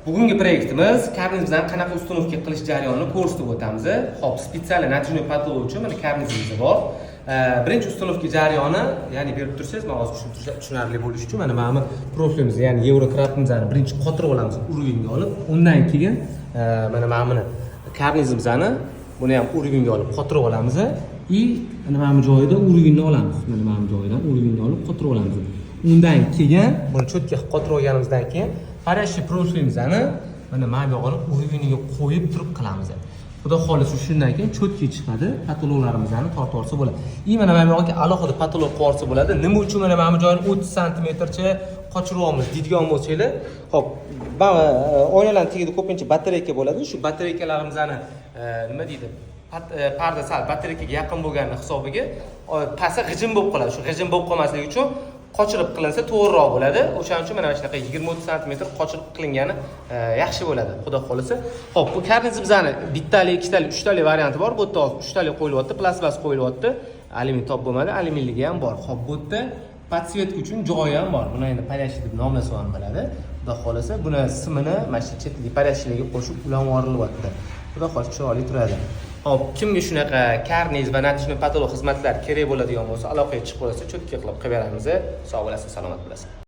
Bugungi proyektimiz karnizdan qanaqa ustunovka qilish jarayonini ko'rsatib o'tamiz. Xo'p, spetsial natrijniy patolog uchun mana karnizimiz bor. Birinchi ustunovka jarayoni, ya'ni berib tursangiz, men hozir tushunarli bo'lishi uchun mana bu profilimizni, ya'ni Eurocraftimizni birinchi qotirib olamiz, urvinga olib, undan keyin mana buni karnizimizni buni ham urvinga olib qotirib olamiz. Mana bu joyida urvinni olamiz. Mana bu joydan urvinni olib qotirib olamiz. Undan keyin buni cho'tga qotirib olganimizdan keyin parashli profilimizni mana bu yoqni urviniga qo'yib turib qilamiz. Xudo xolisa shundan keyin cho'tga chiqadi, patologlarimizni tortib olsa bo'ladi. Mana bu yoqqa alohida patolog qo'ysa bo'ladi. Nima uchun mana bu joyni 30 santimetrcha qochiryapmiz deydigan bo'lsanglar, xo'p, oynalarning tagida ko'pincha batareyka bo'ladi. Shu batareykalarimizni nima deydi? Parda sal batareykaga yaqin bo'lgani hisobiga pastda g'ijim bo'lib qoladi. Shu g'ijim bo'lib qolmasligi uchun qochirib qilinsa to'g'riroq bo'ladi. O'shaning uchun mana shunaqa 20-30 santimetr qochirib qilingani yaxshi bo'ladi, xudo xolisa. Xo'p, bu karnizimizni bittali, ikkitali, uchtali varianti bor. Bu yerda 3tali qo'yilyapti, plasmas qo'yilyapti. Alyumin top bo'lmadi, alyuminligi ham bor. Xo'p, bu yerda podsvetka uchun joyi ham bor. Buni endi parashli deb nomlasa ham bo'ladi. Xudo xolisa, buni simini mana shu chetdagi parashliga qo'shib ulanib yuborilyapti. Xudo xolisa chiroyli turadi. Hop, kimga shunaqa karniz va natrijniy patolog xizmatlar kerak bo'ladigan bo'lsa, aloqaga chiqib qo'ysa, cho'tga qilib beramiz. Sog' bo'lasiz, salomat bo'lasiz.